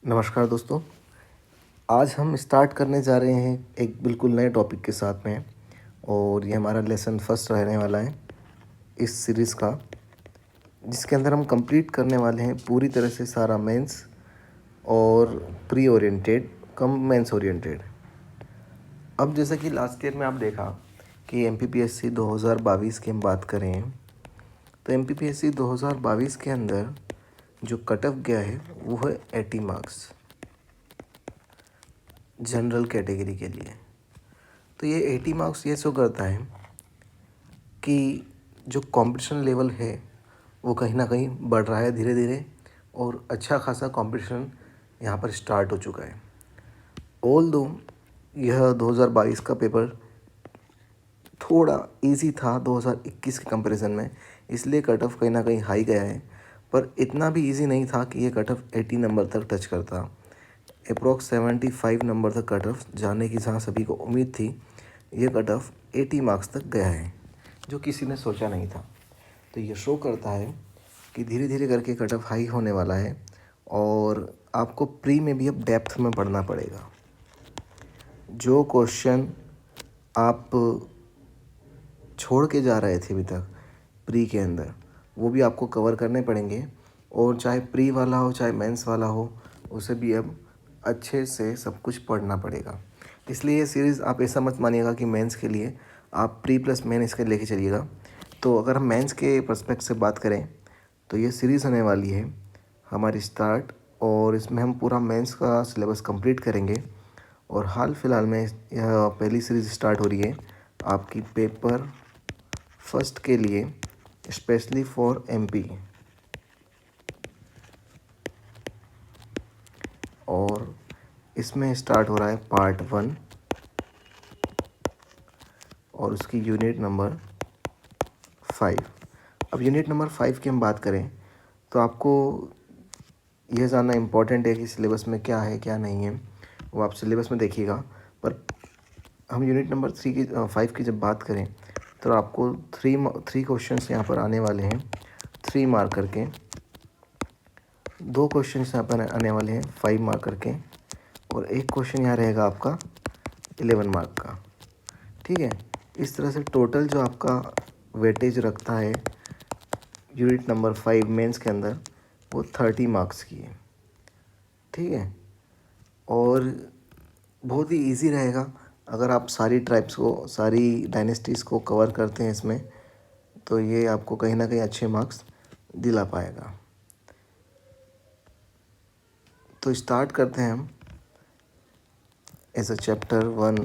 नमस्कार दोस्तों। आज हम स्टार्ट करने जा रहे हैं एक बिल्कुल नए टॉपिक के साथ में। और ये हमारा लेसन फर्स्ट रहने वाला है इस सीरीज़ का, जिसके अंदर हम कंप्लीट करने वाले हैं पूरी तरह से सारा मेंस और pre oriented cum mains oriented. अब जैसा कि लास्ट ईयर में आप देखा कि एमपीपीएससी 2022 की हम बात करें तो एमपीपीएससी 2022 के अंदर जो कट ऑफ गया है वो है 80 मार्क्स जनरल कैटेगरी के लिए। तो ये 80 मार्क्स ये शो करता है कि जो कंपटीशन लेवल है वो कहीं ना कहीं बढ़ रहा है धीरे धीरे, और अच्छा खासा कंपटीशन यहाँ पर स्टार्ट हो चुका है। ऑल दो यह 2022 का पेपर थोड़ा इजी था 2021 के कंपैरिजन में, इसलिए कट ऑफ कहीं ना कहीं हाई गया है, पर इतना भी इजी नहीं था कि ये कट ऑफ 80 नंबर तक टच करता। अप्रॉक्स 75 नंबर तक कट ऑफ जाने की जहाँ सभी को उम्मीद थी, ये कट ऑफ 80 मार्क्स तक गया है, जो किसी ने सोचा नहीं था। तो ये शो करता है कि धीरे धीरे करके कट ऑफ हाई होने वाला है, और आपको प्री में भी अब डेप्थ में पढ़ना पड़ेगा। जो क्वेश्चन आप छोड़ के जा रहे थे अभी तक प्री के अंदर, वो भी आपको कवर करने पड़ेंगे, और चाहे प्री वाला हो चाहे मेंस वाला हो, उसे भी अब अच्छे से सब कुछ पढ़ना पड़ेगा। इसलिए ये सीरीज़ आप ऐसा मत मानिएगा कि मेंस के लिए आप प्री प्लस मेन इसके लेके चलिएगा। तो अगर हम मेंस के पर्सपेक्ट से बात करें तो ये सीरीज़ होने वाली है हमारी स्टार्ट, और इसमें हम पूरा मेंस का सिलेबस कंप्लीट करेंगे। और हाल फिलहाल में यह पहली सीरीज़ स्टार्ट हो रही है आपकी पेपर फर्स्ट के लिए, स्पेशली फॉर एमपी। और इसमें स्टार्ट हो रहा है पार्ट 1, और उसकी यूनिट नंबर 5। अब यूनिट नंबर 5 की हम बात करें तो आपको यह जानना इम्पोर्टेंट है कि सिलेबस में क्या है क्या नहीं है, वो आप सिलेबस में देखिएगा। पर हम यूनिट नंबर 5 की जब बात करें तो आपको थ्री क्वेश्चंस यहाँ पर आने वाले हैं 3 मार्क करके, 2 क्वेश्चंस यहाँ पर आने वाले हैं 5 मार्क करके, और एक क्वेश्चन यहाँ रहेगा आपका 11 मार्क का। ठीक है, इस तरह से टोटल जो आपका वेटेज रखता है यूनिट नंबर 5 मेंस के अंदर, वो 30 मार्क्स की है। ठीक है, और बहुत ही इजी रहेगा अगर आप सारी ट्राइब्स को, सारी डायनेस्टीज़ को कवर करते हैं इसमें, तो ये आपको कहीं ना कहीं अच्छे मार्क्स दिला पाएगा। तो स्टार्ट करते हैं हम as a chapter 1,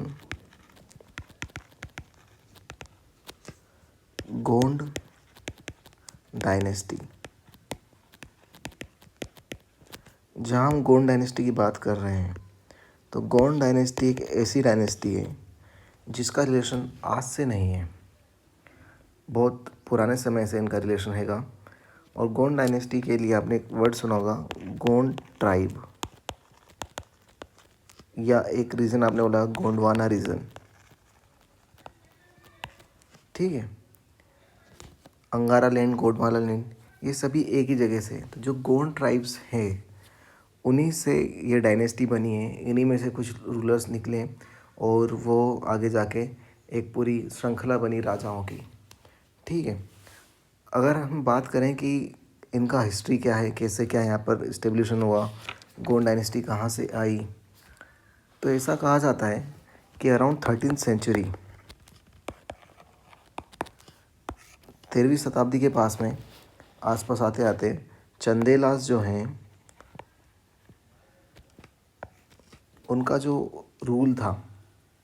Gond dynasty. जहाँ हम गोंड डायनेस्टी की बात कर रहे हैं तो गोंड डायनेस्टी एक ऐसी डायनेस्टी है जिसका रिलेशन आज से नहीं है, बहुत पुराने समय से इनका रिलेशन हैगा। और गोंड डायनेस्टी के लिए आपने एक वर्ड सुना होगा, गोंड ट्राइब, या एक रीजन आपने बोला गोंडवाना रीजन। ठीक है, अंगारा लैंड, गोंडवाना लैंड, ये सभी एक ही जगह से। तो जो गोंड ट्राइब्स हैं उन्हीं से ये डायनेस्टी बनी है, इन्हीं में से कुछ रूलर्स निकले, और वो आगे जाके एक पूरी श्रृंखला बनी राजाओं की। ठीक है, अगर हम बात करें कि इनका हिस्ट्री क्या है, कैसे क्या यहाँ पर इस्टेब्लिशन हुआ, गोंड डायनेस्टी कहाँ से आई, तो ऐसा कहा जाता है कि अराउंड 13th सेंचुरी, 13वीं शताब्दी के पास में आसपास आते आते चंदेलास जो हैं उनका जो रूल था,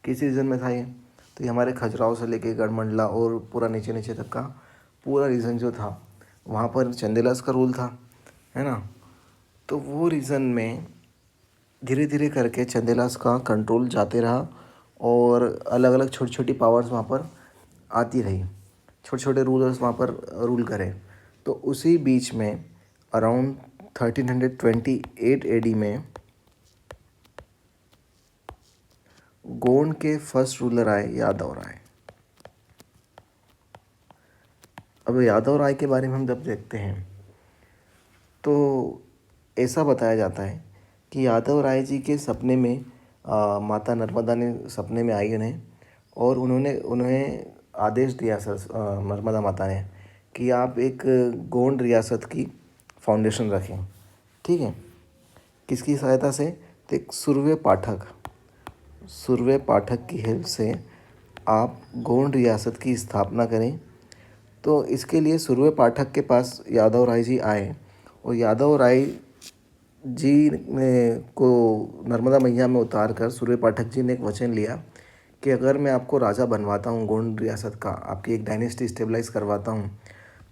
किस रीजन में था ये, तो ये हमारे खजुराहो से लेके गढ़मंडला और पूरा नीचे नीचे तक का पूरा रीजन जो था, वहाँ पर चंदेलास का रूल था, है ना। तो वो रीजन में धीरे धीरे करके चंदेलास का कंट्रोल जाते रहा, और अलग अलग छोटी छोटी पावर्स वहाँ पर आती रही, छोटे छोटे रूलर्स वहाँ पर रूल करें। तो उसी बीच में अराउंड 1328 एडी में गोंड के फर्स्ट रूलर आए यादव राय। अब यादव राय के बारे में हम जब देखते हैं तो ऐसा बताया जाता है कि यादव राय जी के सपने में माता नर्मदा ने सपने में आई उन्हें, और उन्होंने उन्हें आदेश दिया नर्मदा माता ने कि आप एक गोंड रियासत की फाउंडेशन रखें। ठीक है, किसकी सहायता से? तो एक सुरवे पाठक की हेल्प से आप गोंड रियासत की स्थापना करें। तो इसके लिए सुरवे पाठक के पास यादव राय जी आए, और यादव राय जी ने को नर्मदा मैया में उतार कर सुरवे पाठक जी ने एक वचन लिया कि अगर मैं आपको राजा बनवाता हूँ गोंड रियासत का, आपकी एक डायनेस्टी स्टेबलाइज करवाता हूँ,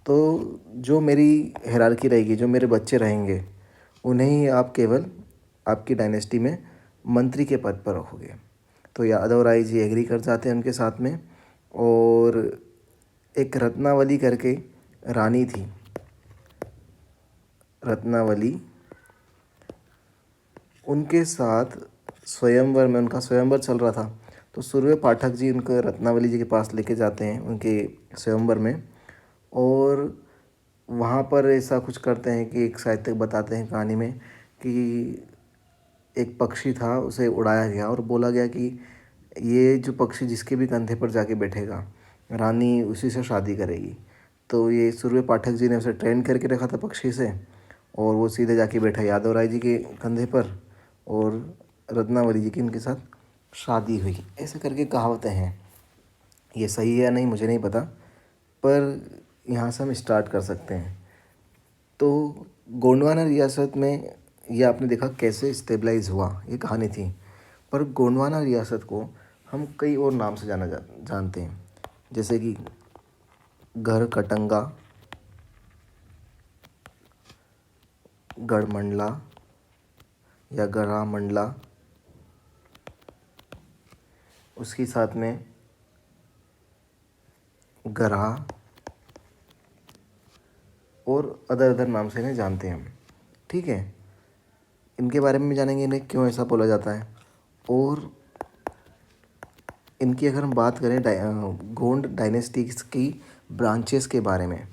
तो जो मेरी हायरार्की रहेगी, जो मेरे बच्चे रहेंगे, उन्हें ही आप केवल आपकी डायनेस्टी में मंत्री के पद पर रखोगे। तो यादव राय जी एग्री कर जाते हैं उनके साथ में। और एक रत्नावली करके रानी थी, रत्नावली, उनके साथ स्वयंवर में, उनका स्वयंवर चल रहा था, तो सुरवे पाठक जी उनको रत्नावली जी के पास लेके जाते हैं उनके स्वयंवर में। और वहाँ पर ऐसा कुछ करते हैं कि एक साहित्यक बताते हैं कहानी में कि एक पक्षी था, उसे उड़ाया गया और बोला गया कि ये जो पक्षी जिसके भी कंधे पर जाके बैठेगा, रानी उसी से शादी करेगी। तो ये सुरवे पाठक जी ने उसे ट्रेन करके रखा था पक्षी से, और वो सीधे जाके बैठा यादव राय जी के कंधे पर, और रत्नावली जी की उनके साथ शादी हुई। ऐसे करके कहावतें हैं, ये सही है या नहीं मुझे नहीं पता, पर यहाँ से हम स्टार्ट कर सकते हैं। तो गोंडवाना रियासत में ये आपने देखा कैसे स्टेबलाइज हुआ, ये कहानी थी। पर गोंडवाना रियासत को हम कई और नाम से जानते हैं, जैसे कि गढ़कटंगा, गढ़मंडला या गढ़ा मंडला, उसके साथ में गरहा, और अदर नाम से इन्हें जानते हैं हम। ठीक है, इनके बारे में भी जानेंगे, इन्हें क्यों ऐसा बोला जाता है। और इनकी अगर हम बात करें गोंड डायनेस्टीज की ब्रांचेस के बारे में,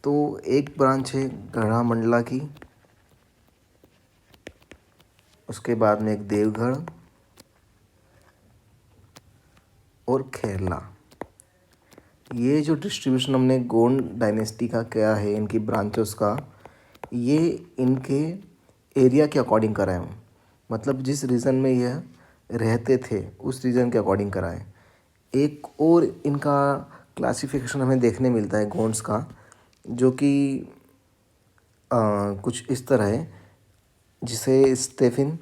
तो एक ब्रांच है गढ़ा मंडला की, उसके बाद में एक देवगढ़ और खेरला। ये जो डिस्ट्रीब्यूशन हमने गोंड डायनेस्टी का किया है, इनकी ब्रांचेस का, ये इनके एरिया के अकॉर्डिंग करा है, मतलब जिस रीजन में यह रहते थे उस रीजन के अकॉर्डिंग करा है। एक और इनका क्लासिफिकेशन हमें देखने मिलता है गोंड्स का, जो कि कुछ इस तरह है, जिसे स्टेफिन,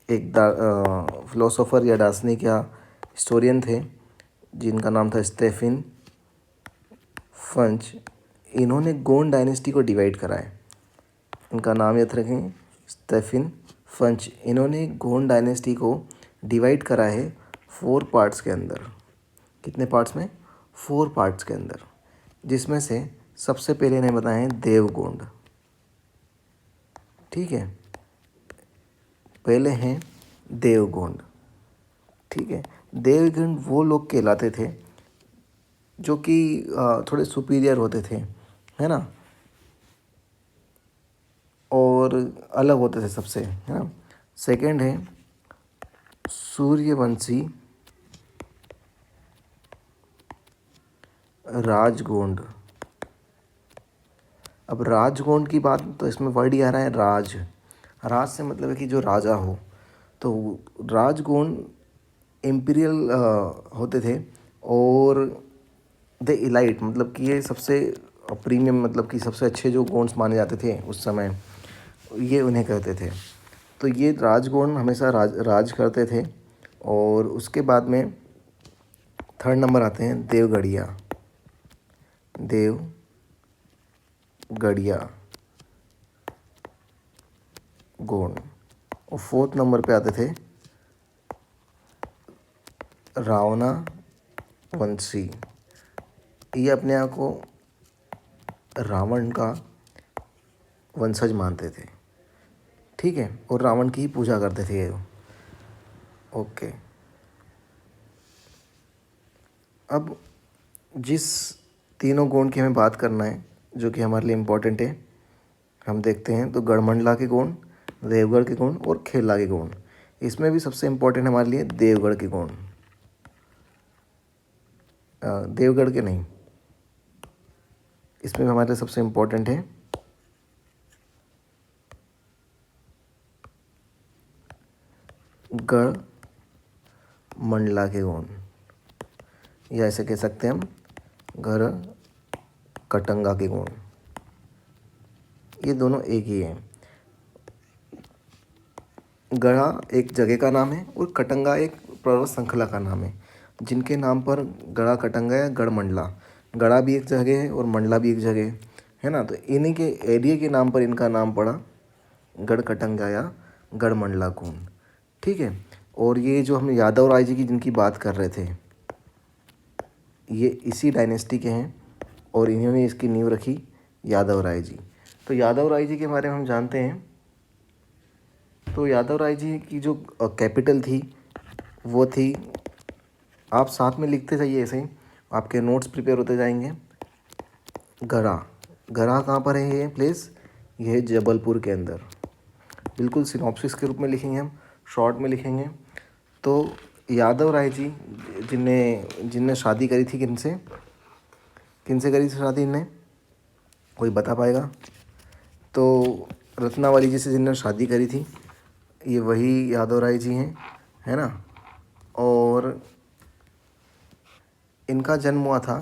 एक फिलोसोफर या दार्शनिक या हिस्टोरियन थे जिनका नाम था स्टेफिन फंच, इन्होंने गोंड डायनेस्टी को डिवाइड करा है। इनका नाम याद रखें, स्टेफिन फंच। इन्होंने गोंड डायनेस्टी को डिवाइड करा है 4 पार्ट्स के अंदर। कितने पार्ट्स में? 4 पार्ट्स के अंदर, जिसमें से सबसे पहले इन्हें बताए हैं देवगोंड। ठीक है, पहले हैं देवगोंड। ठीक है, देवगोंड वो लोग कहलाते थे जो कि थोड़े सुपीरियर होते थे, है ना, और अलग होते थे सबसे, है ना। सेकंड है सूर्यवंशी राजगोंड। अब राजगोंड की बात, तो इसमें वर्ड ही आ रहा है राज। राज से मतलब है कि जो राजा हो। तो राजगोंड इम्पीरियल होते थे, और द इलाइट मतलब कि ये सबसे प्रीमियम, मतलब कि सबसे अच्छे जो गोंड्स माने जाते थे उस समय, ये उन्हें कहते थे। तो ये राजगोंड हमेशा राज करते थे। और उसके बाद में थर्ड नंबर आते हैं देवगढ़िया, देवगढ़िया गोंड। और फोर्थ नंबर पे आते थे रावना वंशी। ये अपने आप को रावण का वंशज मानते थे। ठीक है, और रावण की ही पूजा करते थे ये। ओके, अब जिस तीनों गोंड की हमें बात करना है, जो कि हमारे लिए इम्पोर्टेंट है, हम देखते हैं। तो गढ़मंडला के गोंड, देवगढ़ के गुण और खेला के गुण। इसमें भी सबसे इम्पोर्टेंट हमारे लिए देवगढ़ के गुण, देवगढ़ के नहीं, इसमें हमारे लिए सबसे इम्पोर्टेंट है गढ़ मंडला के गुण, या ऐसे कह सकते हैं हम गढ़ कटंगा के गुण। ये दोनों एक ही हैं। गढ़ा एक जगह का नाम है और कटंगा एक पर्वत श्रृंखला का नाम है, जिनके नाम पर गढ़ा कटंगा या गढ़ मंडला, गढ़ा भी एक जगह है और मंडला भी एक जगह है ना। तो इन्हीं के एरिया के नाम पर इनका नाम पड़ा गढ़ कटंगा या गढ़ मंडला कुंड। ठीक है। और ये जो हम यादव राय जी की जिनकी बात कर रहे थे, ये इसी डायनेस्टी के हैं और इन्होंने इसकी नींव रखी, यादव राय जी। तो यादव राय जी के बारे में हम जानते हैं। तो यादव राय जी की जो कैपिटल थी वो थी, आप साथ में लिखते जाइए, ऐसे ही आपके नोट्स प्रिपेयर होते जाएंगे। गढ़ा, गढ़ा कहाँ पर है ये प्लेस? ये है जबलपुर के अंदर। बिल्कुल सिनॉप्सिस के रूप में लिखेंगे हम, शॉर्ट में लिखेंगे। तो यादव राय जी जिनने शादी करी थी किनसे करी थी शादी इनने, कोई बता पाएगा? तो रत्नावली जी से जिनने शादी करी थी, ये वही यादव राय जी हैं, है ना। और इनका जन्म हुआ था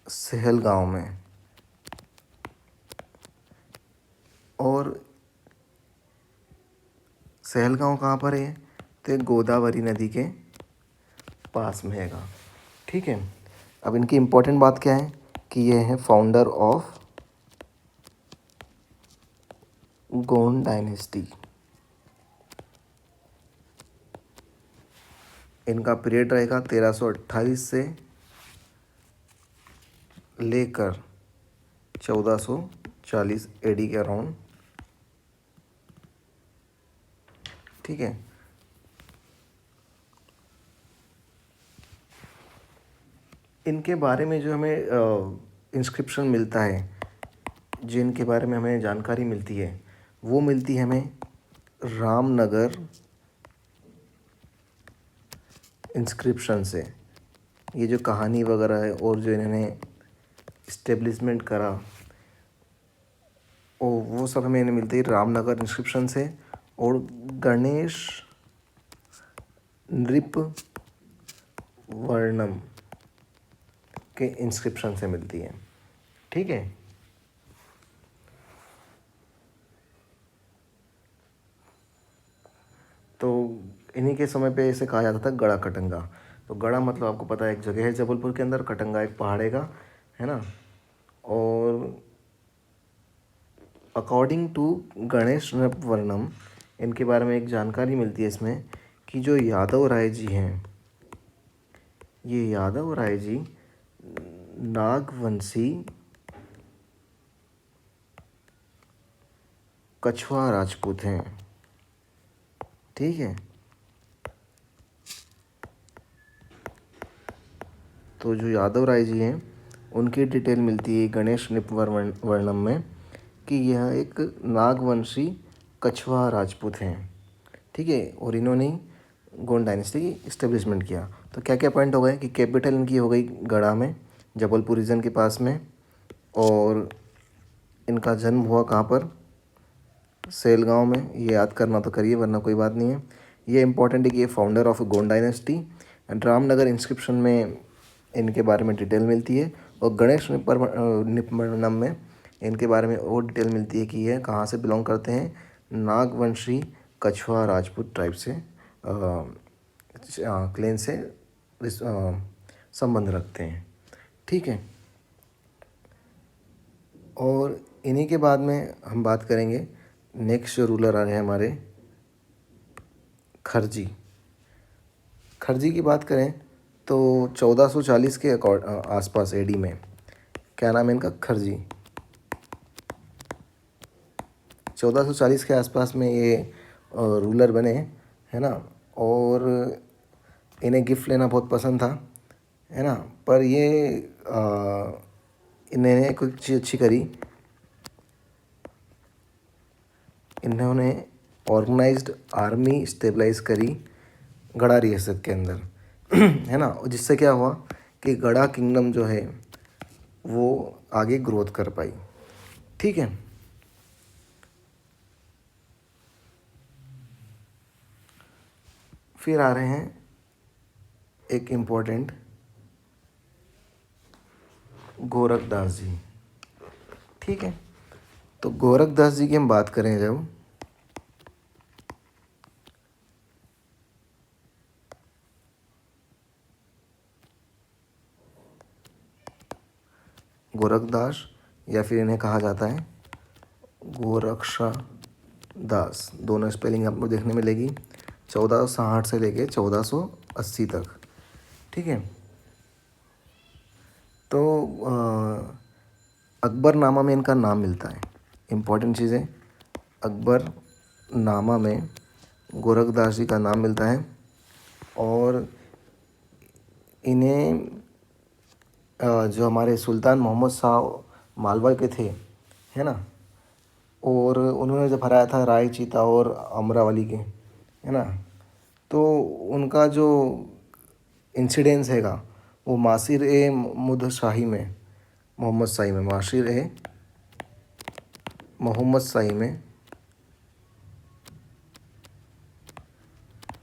सहल गांव में, और सहल गांव कहाँ पर है? तो गोदावरी नदी के पास में हैगा। ठीक है। अब इनकी इम्पोर्टेंट बात क्या है कि ये है फाउंडर ऑफ गोंड डायनेस्टी। इनका पीरियड रहेगा 1328 से लेकर 1440 एडी के अराउंड। ठीक है। इनके बारे में जो हमें इंस्क्रिप्शन मिलता है, जिनके बारे में हमें जानकारी मिलती है, वो मिलती है हमें रामनगर इंस्क्रिप्शन से। ये जो कहानी वगैरह है और जो इन्होंने इस्टेब्लिशमेंट करा, वो सब हमें मिलती है रामनगर इंस्क्रिप्शन से और गणेश नृप वर्णम के इंस्क्रिप्शन से मिलती है। ठीक है। तो इन्हीं के समय पे इसे कहा जाता था गढ़ा कटंगा। तो गढ़ा मतलब आपको पता है एक जगह है जबलपुर के अंदर, कटंगा एक पहाड़ है ना। और अकॉर्डिंग टू गणेश नृपवर्णम, इनके बारे में एक जानकारी मिलती है इसमें कि जो यादव राय जी हैं, ये यादव राय जी नागवंशी कछवा राजपूत हैं। ठीक है। तो जो यादव राय जी हैं उनकी डिटेल मिलती है गणेश नृपवर्णम में कि यह एक नागवंशी कछवा राजपूत हैं। ठीक है। और इन्होंने गोंड डायनेस्टी की इस्टेब्लिशमेंट किया। तो क्या क्या पॉइंट हो गए कि कैपिटल इनकी हो गई गढ़ा में, जबलपुर रीजन के पास में, और इनका जन्म हुआ कहाँ पर? सेल गांव में। ये याद करना तो करिए, वरना कोई बात नहीं है। ये इंपॉर्टेंट है कि ये founder of Gond dynasty. And Ramnagar inscription में इनके बारे में डिटेल मिलती है, और गणेश निपवर्णम में इनके बारे में और डिटेल मिलती है कि ये कहाँ से बिलोंग करते हैं। नागवंशी कछवा राजपूत ट्राइब से क्लेन से संबंध रखते हैं। ठीक है। और इन्हीं के बाद में हम बात करेंगे, नेक्स्ट जो रूलर आ रहे हैं हमारे खरजी। खरजी की बात करें तो 1440 के आसपास एडी में, क्या नाम है इनका? खरजी। 1440 के आसपास में ये रूलर बने, है ना। और इन्हें गिफ्ट लेना बहुत पसंद था, है ना। पर ये इन्हें कुछ चीज़ अच्छी करी, इन्होंने ऑर्गेनाइज्ड आर्मी स्टेबलाइज करी गढ़ा रियासत के अंदर है ना। जिससे क्या हुआ कि गढ़ा किंगडम जो है वो आगे ग्रोथ कर पाई। ठीक है। फिर आ रहे हैं एक इम्पोर्टेंट गोरखदास जी। ठीक है। तो गोरखदास जी की हम बात करें जब, गोरखदास या फिर इन्हें कहा जाता है गोरक्षा दास, दोनों स्पेलिंग आपको देखने मिलेगी 1460 से लेके 1480 तक। ठीक है। तो अकबरनामा में इनका नाम मिलता है। इम्पॉर्टेंट चीज़ है, अकबरनामा में गोरखदास जी का नाम मिलता है। और इन्हें जो हमारे सुल्तान मोहम्मद शाह मालवा के थे, है ना, और उन्होंने जब हराया था राय चीता और अमरावली के, है ना, तो उनका जो इंसिडेंस हैगा वो मासिर ए मुद शाही में, मोहम्मद शाही में, मासिर ए मोहम्मद शाही में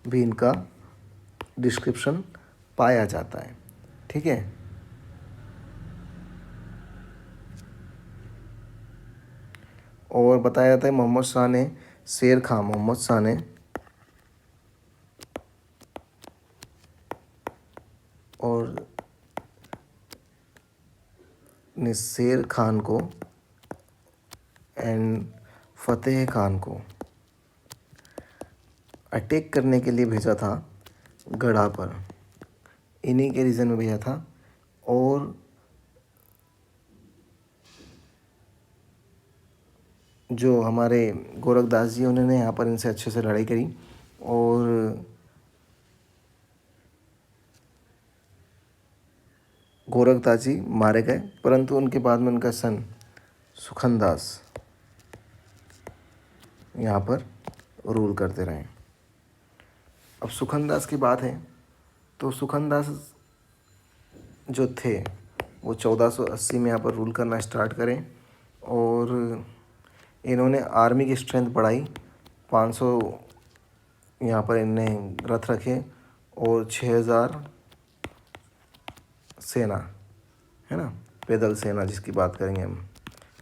भी इनका डिस्क्रिप्शन पाया जाता है। ठीक है। और बताया जाता है मोहम्मद शाह ने, शेर खां मोहम्मद शाह ने शेर खान को एंड फतेह खान को अटैक करने के लिए भेजा था गढ़ा पर, इन्हीं के रीज़न में भेजा था। और जो हमारे गोरखदास जी उन्होंने यहाँ पर इनसे अच्छे से लड़ाई करी और गोरखदास जी मारे गए, परंतु उनके बाद में उनका सन सुखनदास यहाँ पर रूल करते रहे। अब सुखनदास की बात है तो सुखनदास जो थे वो 1480 में यहाँ पर रूल करना स्टार्ट करें और इन्होंने आर्मी की स्ट्रेंथ बढ़ाई। 500 यहाँ पर इनने रथ रखे और 6000 सेना, है ना, पैदल सेना जिसकी बात करेंगे हम,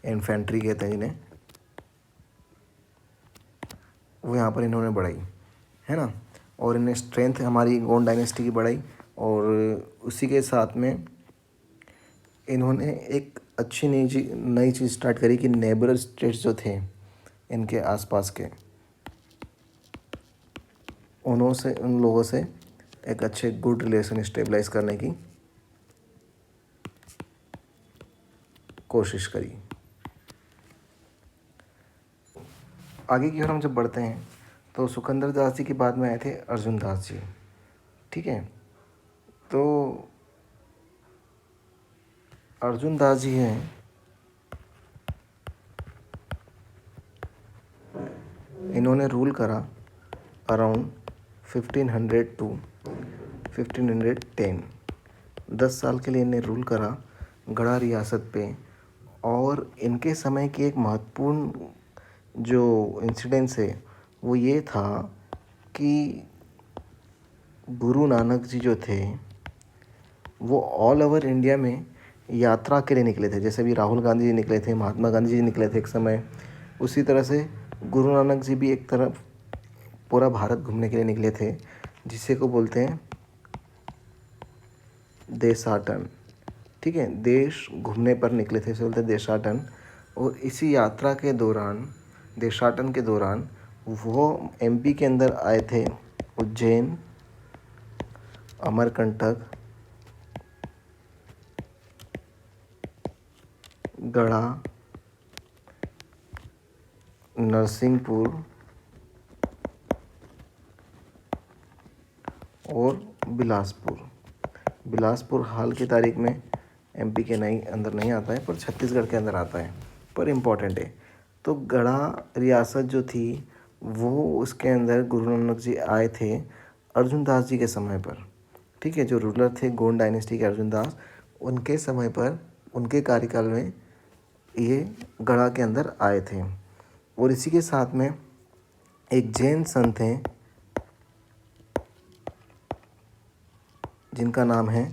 इन्फेंट्री कहते हैं जिन्हें, वो यहाँ पर इन्होंने बढ़ाई, है ना। और इन्हें स्ट्रेंथ हमारी गोंड डायनेस्टी की बढ़ाई और उसी के साथ में इन्होंने एक अच्छी नई चीज़ स्टार्ट करी कि नेबर स्टेट्स जो थे इनके आसपास के, उन लोगों से एक अच्छे गुड रिलेशन स्टेबलाइज करने की कोशिश करी। आगे की ओर हम जब बढ़ते हैं तो सिकंदर दास जी के बाद में आए थे अर्जुन दास जी। ठीक है। तो अर्जुन दास जी हैं, इन्होंने रूल करा अराउंड 1500 टू 1510, 10 साल के लिए इन्हें रूल करा गढ़ा रियासत पे। और इनके समय की एक महत्वपूर्ण जो इंसिडेंस है वो ये था कि गुरु नानक जी जो थे वो ऑल ओवर इंडिया में यात्रा के लिए निकले थे। जैसे भी राहुल गांधी जी निकले थे, महात्मा गांधी जी निकले थे एक समय, उसी तरह से गुरु नानक जी भी एक तरफ पूरा भारत घूमने के लिए निकले थे, जिसे को बोलते हैं देशाटन। ठीक है, देश घूमने पर निकले थे, इसे बोलते हैं देशाटन। और इसी यात्रा के दौरान, देशाटन के दौरान, वो एमपी के अंदर आए थे उज्जैन, अमरकंटक, गढ़ा, नरसिंहपुर और बिलासपुर हाल की तारीख में एमपी के अंदर नहीं आता है पर छत्तीसगढ़ के अंदर आता है, पर इम्पॉर्टेंट है। तो गढ़ा रियासत जो थी वो उसके अंदर गुरु नानक जी आए थे अर्जुन दास जी के समय पर। ठीक है, जो रूलर थे गोंड डायनेस्टी के अर्जुन दास, उनके समय पर, उनके कार्यकाल में ये गढ़ा के अंदर आए थे। और इसी के साथ में एक जैन संत हैं जिनका नाम है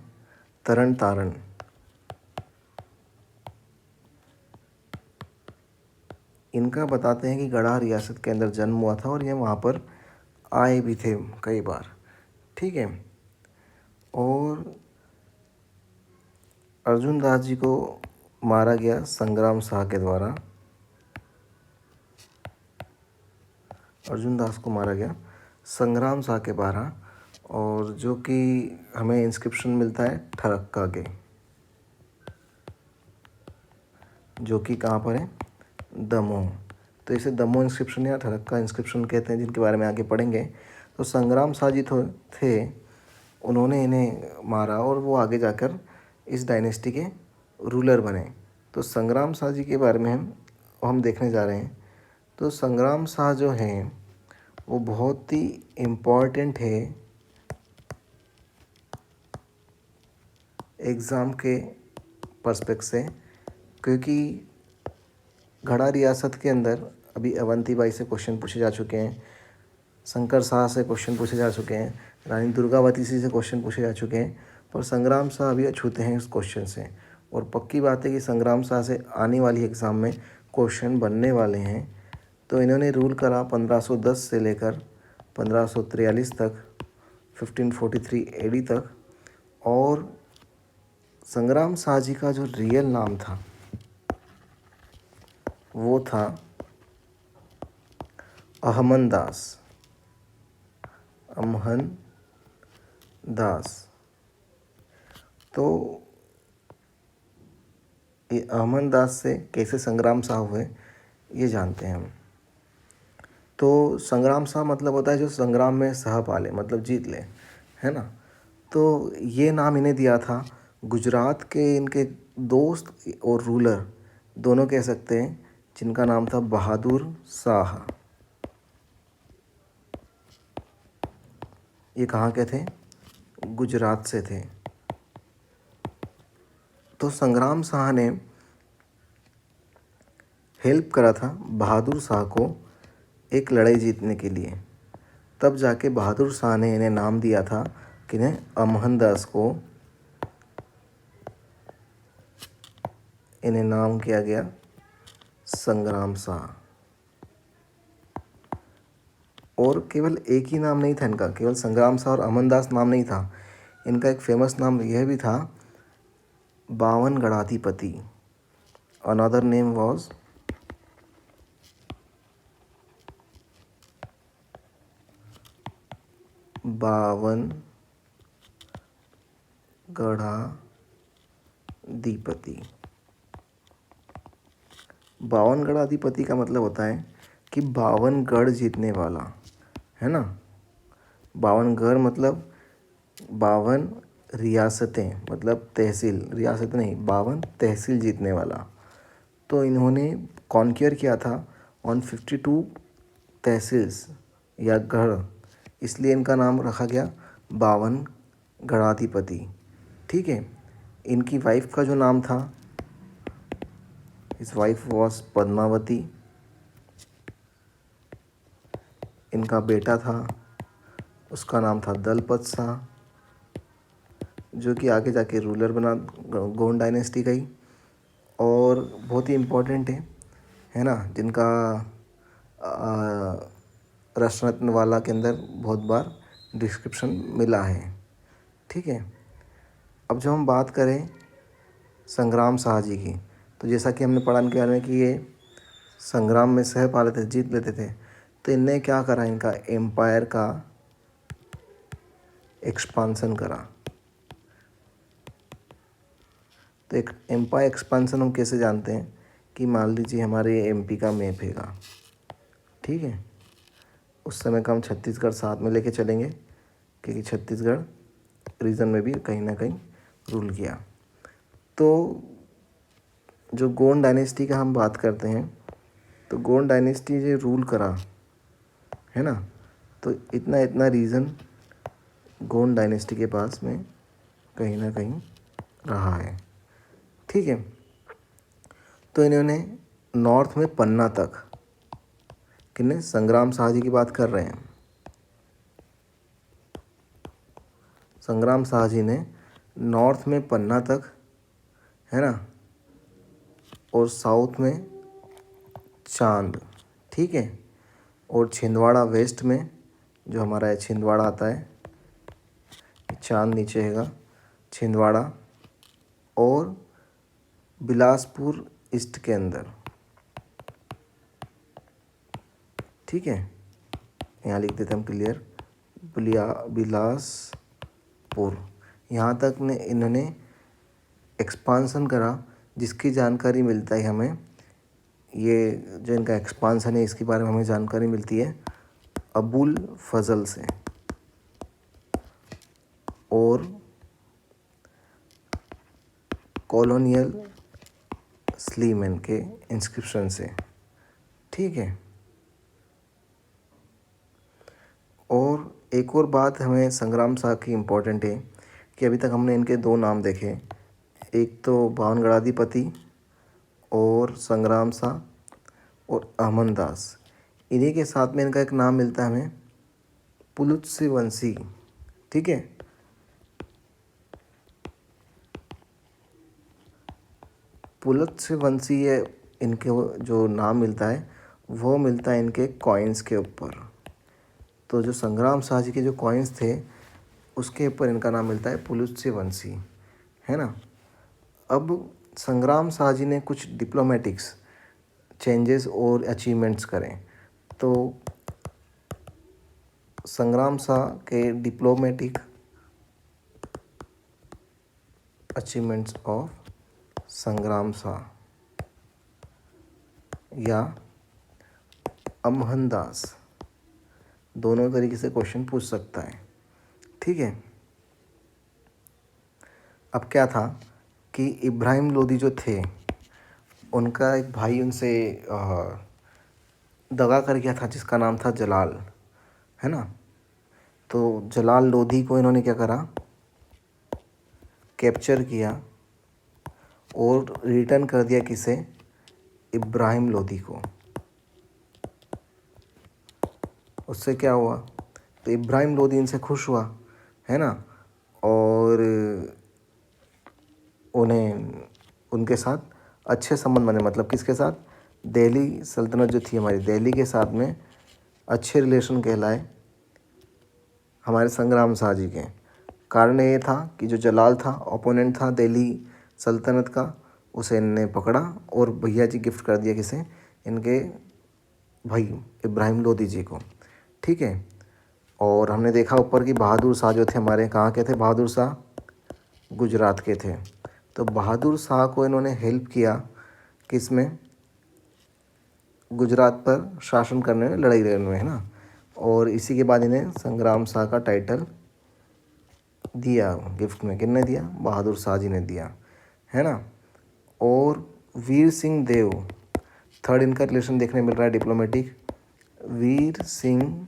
तरण तारण। इनका बताते हैं कि गढ़ा रियासत के अंदर जन्म हुआ था और ये वहाँ पर आए भी थे कई बार। ठीक है, और अर्जुन दास जी को मारा गया संग्राम शाह के द्वारा। अर्जुन दास को मारा गया संग्राम शाह के द्वारा, और जो कि हमें इंस्क्रिप्शन मिलता है ठरक्का के, जो कि कहाँ पर है, दमोह। तो इसे दमोह इंस्क्रिप्शन या ठरक्का इंस्क्रिप्शन कहते हैं, जिनके बारे में आगे पढ़ेंगे। तो संग्राम शाह जी थे, उन्होंने इन्हें मारा और वो आगे जाकर इस डायनेस्टी के रूलर बने। तो संग्राम शाह जी के बारे में हम देखने जा रहे हैं। तो संग्राम शाह जो हैं वो बहुत ही इम्पॉर्टेंट है एग्ज़ाम के पर्सपेक्ट से, क्योंकि गढ़ा रियासत के अंदर अभी अवंतीबाई से क्वेश्चन पूछे जा चुके हैं, शंकर शाह से क्वेश्चन पूछे जा चुके हैं, रानी दुर्गावती से क्वेश्चन पूछे जा चुके हैं, पर संग्राम शाह अभी अछूते हैं इस क्वेश्चन से। और पक्की बात है कि संग्राम शाह से आने वाली एग्ज़ाम में क्वेश्चन बनने वाले हैं। तो इन्होंने रूल करा 1510 से लेकर 1543 तक, 1543 एडी तक। और संग्राम शाह जी का जो रियल नाम था वो था अहमन दास। अमहन दास। तो ये अहमन दास से कैसे संग्राम शाह हुए ये जानते हैं हम। तो संग्राम शाह मतलब होता है जो संग्राम में सह पाले, मतलब जीत ले, है ना। तो ये नाम इन्हें दिया था गुजरात के इनके दोस्त और रूलर दोनों कह सकते हैं, जिनका नाम था बहादुर शाह। ये कहाँ के थे, गुजरात से थे। तो संग्राम शाह ने हेल्प करा था बहादुर शाह को एक लड़ाई जीतने के लिए। तब जाके बहादुर शाह ने इन्हें नाम दिया था, कि इन्हें अमहन दास को इन्हें नाम किया गया संग्राम शाह। और केवल एक ही नाम नहीं था इनका, केवल संग्राम शाह और अमन दास नाम नहीं था इनका, एक फेमस नाम यह भी था बावन गढ़ाधिपति। अनदर नेम वॉज बावन गढ़ाधिपति। बावन गढ़ाधिपति का मतलब होता है कि 52 गढ़ जीतने वाला, है ना। 52 गढ़ मतलब 52 रियासतें, मतलब तहसील, रियासत नहीं, 52 तहसील जीतने वाला। तो इन्होंने कॉन्क्यर किया था ऑन 52 तहसील्स या गढ़, इसलिए इनका नाम रखा गया 52 गढ़ाधिपति। ठीक है, इनकी वाइफ का जो नाम था, हिज वाइफ वॉज पद्मावती। इनका बेटा था, उसका नाम था दलपत शाह, जो कि आगे जाके रूलर बना गोंड डायनेस्टी का ही। और बहुत ही इम्पोर्टेंट है ना, जिनका रत्नवाला के अंदर बहुत बार डिस्क्रिप्शन मिला है। ठीक है, अब जब हम बात करें संग्राम शाह जी की, तो जैसा कि हमने पढ़ा इनके बारे में कि ये संग्राम में सह पा लेते थे, जीत लेते थे। तो इनने क्या करा, इनका एम्पायर का एक्सपांसन करा। तो एक एम्पायर एक्सपांसन हम कैसे जानते हैं, कि मान लीजिए हमारे एमपी का मैप हैगा, ठीक है। उस समय का हम छत्तीसगढ़ साथ में लेके चलेंगे, क्योंकि छत्तीसगढ़ रीजन में भी कहीं ना कहीं रूल किया। तो जो गोंड डायनेस्टी का हम बात करते हैं, तो गोंड डायनेस्टी जो रूल करा है ना, तो इतना इतना रीजन गोंड डायनेस्टी के पास में कहीं ना कहीं रहा है। ठीक है, तो इन्होंने नॉर्थ में पन्ना तक, किन्ने, संग्राम शाह जी की बात कर रहे हैं। संग्राम शाह जी ने नॉर्थ में पन्ना तक, है ना, और साउथ में चांद, ठीक है, और छिंदवाड़ा वेस्ट में, जो हमारा है छिंदवाड़ा आता है, चांद नीचे हैगा छिंदवाड़ा, और बिलासपुर ईस्ट के अंदर, ठीक है, यहाँ लिख देते हम क्लियर, बिलासपुर, यहाँ तक ने इन्होंने एक्सपांसन करा, जिसकी जानकारी मिलता है हमें, ये जो इनका एक्सपांसन है इसके बारे में हमें जानकारी मिलती है अबुल फजल से और कॉलोनियल स्लीमैन के इंस्क्रिप्शन से, ठीक है। और एक और बात हमें संग्राम शाह की इम्पोर्टेंट है कि अभी तक हमने इनके दो नाम देखे, एक तो भावनगढ़ाधिपति और संग्राम शाह और अमन दास, इन्हीं के साथ में इनका एक नाम मिलता है हमें पुलुत्सी वंशी, ठीक है। पुलुत्सी वंशी ये इनके जो नाम मिलता है वो मिलता है इनके कॉइन्स के ऊपर। तो जो संग्राम शाह जी के जो कॉइन्स थे उसके ऊपर इनका नाम मिलता है पुलुत्सी वंशी, है ना। अब संग्राम शाह जी ने कुछ डिप्लोमेटिक्स चेंजेस और अचीवमेंट्स करें, तो संग्राम शाह के डिप्लोमेटिक अचीवमेंट्स ऑफ संग्राम शाह या अमहन दास, दोनों तरीके से क्वेश्चन पूछ सकता है, ठीक है। अब क्या था कि इब्राहिम लोदी जो थे उनका एक भाई उनसे दगा कर गया था जिसका नाम था जलाल, है ना। तो जलाल लोदी को इन्होंने क्या करा, कैप्चर किया और रिटर्न कर दिया किसे, इब्राहिम लोदी को। उससे क्या हुआ, तो इब्राहिम लोदी इनसे खुश हुआ, है ना, और उन्हें उनके साथ अच्छे संबंध बने, मतलब किसके साथ, दिल्ली सल्तनत जो थी हमारी, दिल्ली के साथ में अच्छे रिलेशन कहलाए हमारे संग्राम शाह जी के। कारण ये था कि जो जलाल था, ओपोनेंट था दिल्ली सल्तनत का, उसे इनने पकड़ा और भैया जी गिफ्ट कर दिया किसे, इनके भाई इब्राहिम लोदी जी को, ठीक है। और हमने देखा ऊपर कि बहादुर शाह जो थे हमारे, कहाँ के थे बहादुर शाह, गुजरात के थे। तो बहादुर शाह को इन्होंने हेल्प किया किस में, गुजरात पर शासन करने में, लड़ाई लड़ने में, है ना। और इसी के बाद इन्हें संग्राम शाह का टाइटल दिया गिफ्ट में, किसने दिया, बहादुर शाह जी ने दिया, है ना। और वीर सिंह देव, थर्ड इनका रिलेशन देखने मिल रहा है डिप्लोमेटिक, वीर सिंह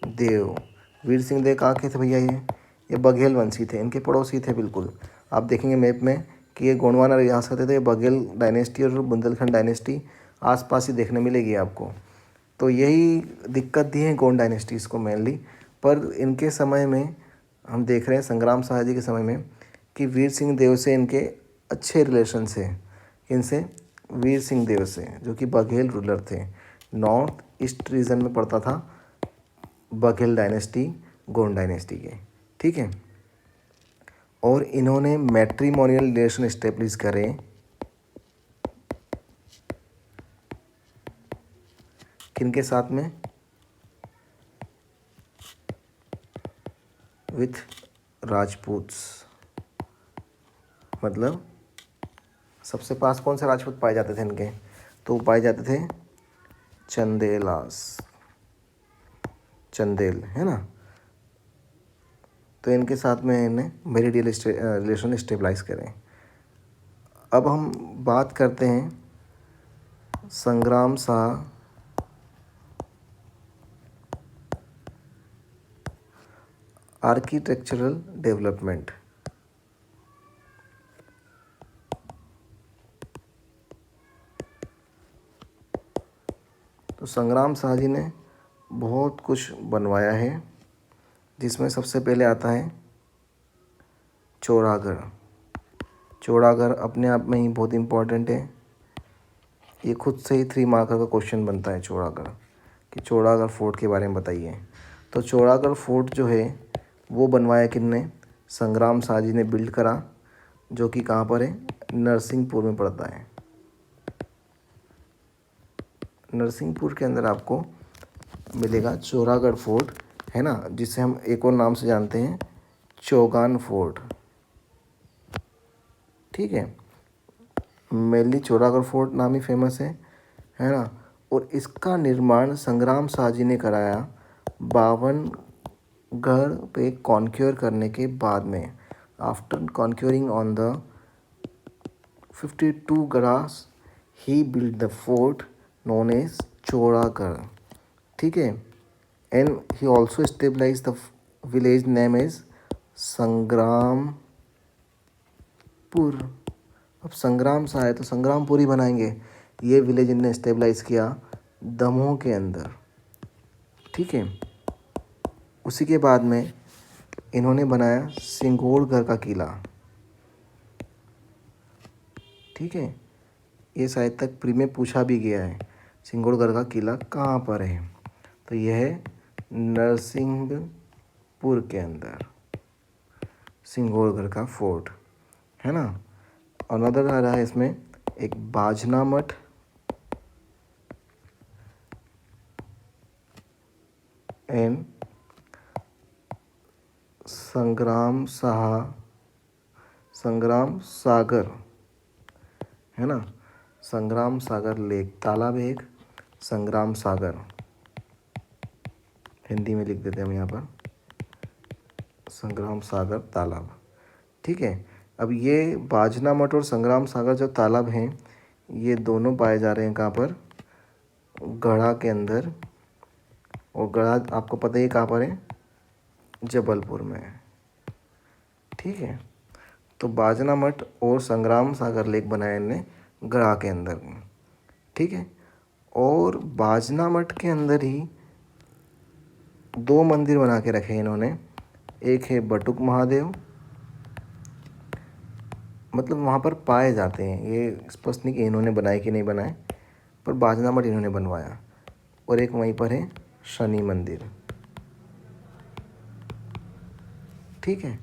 देव। वीर सिंह देव कहाँ के थे भैया, ये बघेल वंशी थे, इनके पड़ोसी थे बिल्कुल। आप देखेंगे मैप में कि ये गोंडवाना रियासत है, तो ये बघेल डायनेस्टी और बुंदेलखंड डायनेस्टी आसपास ही देखने मिलेगी आपको। तो यही दिक्कत दी है गोंड डायनेस्टीज़ को मेनली। पर इनके समय में हम देख रहे हैं संग्राम शाह जी के समय में कि वीर सिंह देव से इनके अच्छे रिलेशन थे, इनसे वीर सिंह देव से, जो कि बघेल रूलर थे, नॉर्थ ईस्ट रीजन में पड़ता था बघेल डायनेस्टी, गोंड डायनेस्टी के, ठीक है। और इन्होंने मैट्रिमोनियल रिलेशन इस्टेब्लिश करे किनके साथ में, विथ राजपूत्स। मतलब सबसे पास कौन से राजपूत पाए जाते थे इनके, तो पाए जाते थे चंदेल, है ना। तो इनके साथ में इन्हें मेरिडियल रिलेशन स्टेबलाइज करें। अब हम बात करते हैं संग्राम शाह आर्किटेक्चरल डेवलपमेंट। तो संग्राम शाह जी ने बहुत कुछ बनवाया है, जिसमें सबसे पहले आता है चौरागढ़। चौरागढ़ अपने आप में ही बहुत इम्पोर्टेंट है। ये खुद से ही 3 मार्कर का क्वेश्चन बनता है चौरागढ़, कि चौरागढ़ फोर्ट के बारे में बताइए। तो चौरागढ़ फोर्ट जो है वो बनवाया किसने? संग्राम शाह जी ने बिल्ड करा, जो कि कहाँ पर है? नरसिंहपुर में पड़ता है। नरसिंहपुर के अंदर आपको मिलेगा चौरागढ़ फोर्ट, है ना, जिसे हम एक और नाम से जानते हैं, चौगान फोर्ट। ठीक है, मेनली चौरागढ़ फोर्ट नाम ही फेमस है ना। और इसका निर्माण संग्राम शाह जी ने कराया 52 पे कॉन्क्योर करने के बाद में। आफ्टर कॉन्क्योरिंग ऑन द 52 गढ़s he build the fort known as Chauragarh. ठीक है, and he also stabilize the village name as Sangrampur. अब संग्राम शाह है तो संग्रामपुर ही बनाएंगे। ये विलेज इनने स्टेबलाइज किया दमोह के अंदर। ठीक है, उसी के बाद में इन्होंने बनाया सिंगोड़गढ़ का किला। ठीक है, ये शायद तक प्री में पूछा भी गया है, सिंगोड़गढ़ का किला कहाँ पर है? तो यह है नरसिंहपुर के अंदर, सिंगोड़गढ़ का फोर्ट, है ना। अनदर आ रहा है इसमें एक बाजना मठ एंड संग्राम सागर, है ना। संग्राम सागर लेक, तालाब है एक, संग्राम सागर, हिंदी में लिख देते हैं हम यहाँ पर, संग्राम सागर तालाब। ठीक है, अब ये बाजना मठ और संग्राम सागर जो तालाब हैं, ये दोनों पाए जा रहे हैं कहाँ पर? गढ़ा के अंदर। और गढ़ा आपको पता ही कहाँ पर है? जबलपुर में। ठीक है, तो बाजना मठ और संग्राम सागर लेक बनाया इन्होंने गढ़ा के अंदर। ठीक है, और बाजना मठ के अंदर ही 2 मंदिर बना के रखे इन्होंने। एक है बटुक महादेव, मतलब वहाँ पर पाए जाते हैं, ये स्पष्ट नहीं कि इन्होंने बनाए कि नहीं बनाए, पर बाजना मठ इन्होंने बनवाया। और एक वहीं पर है शनि मंदिर। ठीक है,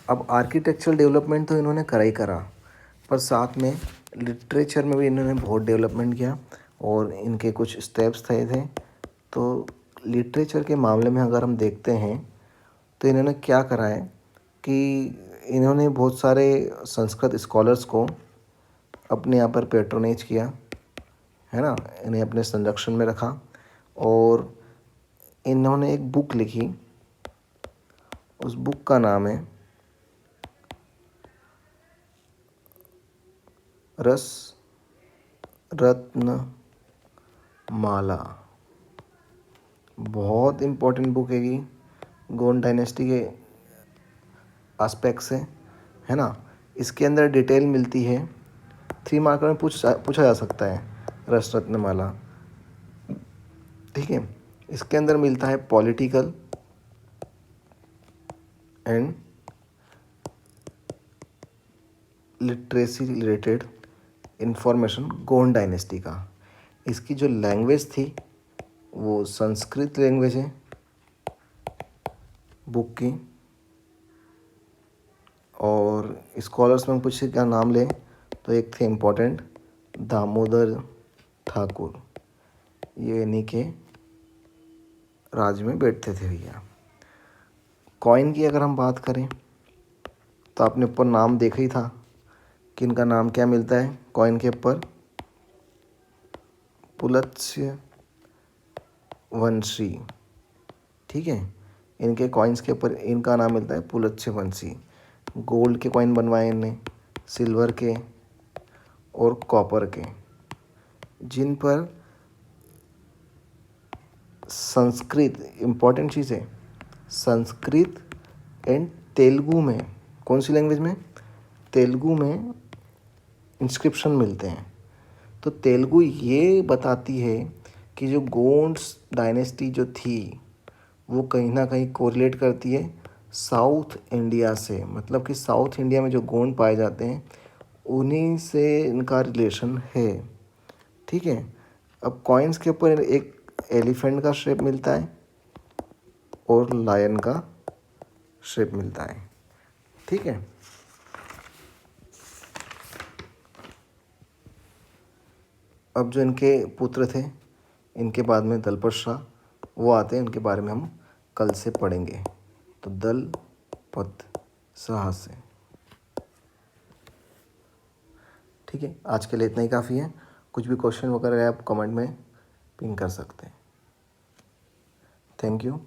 अब आर्किटेक्चरल डेवलपमेंट तो इन्होंने करा ही करा, पर साथ में लिटरेचर में भी इन्होंने बहुत डेवलपमेंट किया, और इनके कुछ स्टेप्स थे। तो लिटरेचर के मामले में अगर हम देखते हैं तो इन्होंने क्या करा है कि इन्होंने बहुत सारे संस्कृत स्कॉलर्स को अपने यहाँ पर पैट्रोनेज किया, है ना, इन्हें अपने संरक्षण में रखा। और इन्होंने एक बुक लिखी, उस बुक का नाम है रस रत्न माला। बहुत इम्पोर्टेंट बुक है ये, गोंड डायनेस्टी के एस्पेक्ट से, है ना। इसके अंदर डिटेल मिलती है, 3 मार्कर में पूछा जा सकता है रस रत्न माला। ठीक है, इसके अंदर मिलता है political and literacy related information Gond dynasty का। इसकी जो लैंग्वेज थी वो संस्कृत लैंग्वेज है बुक की। और स्कॉलर्स में कुछ का नाम लें तो एक थे इम्पोर्टेंट, दामोदर ठाकुर, ये इन्हीं के राज्य में बैठते थे भैया। कॉइन की अगर हम बात करें तो आपने ऊपर नाम देखा ही था कि इनका नाम क्या मिलता है कॉइन के ऊपर? पुलत्स्य वंशी। ठीक है, इनके कॉइन्स के ऊपर इनका नाम मिलता है पुलत्स्य वंशी। गोल्ड के कॉइन बनवाए इनने, सिल्वर के, और कॉपर के, जिन पर संस्कृत, इम्पॉर्टेंट चीज़ है, संस्कृत एंड तेलुगु में, कौन सी लैंग्वेज में, तेलुगु में इंस्क्रिप्शन मिलते हैं। तो तेलुगु ये बताती है कि जो गोंड्स डायनेस्टी जो थी वो कहीं ना कहीं कोरिलेट करती है साउथ इंडिया से, मतलब कि साउथ इंडिया में जो गोंड पाए जाते हैं उन्हीं से इनका रिलेशन है। ठीक है। अब कॉइन्स के ऊपर एक एलिफेंट का शेप मिलता है और लायन का शेप मिलता है। ठीक है। अब जो इनके पुत्र थे, इनके बाद में दलपत शाह वो आते हैं, उनके बारे में हम कल से पढ़ेंगे। तो दलपत शाह से। ठीक है, आज के लिए इतना ही काफ़ी है। कुछ भी क्वेश्चन वगैरह है आप कमेंट में पिन कर सकते हैं। Thank you.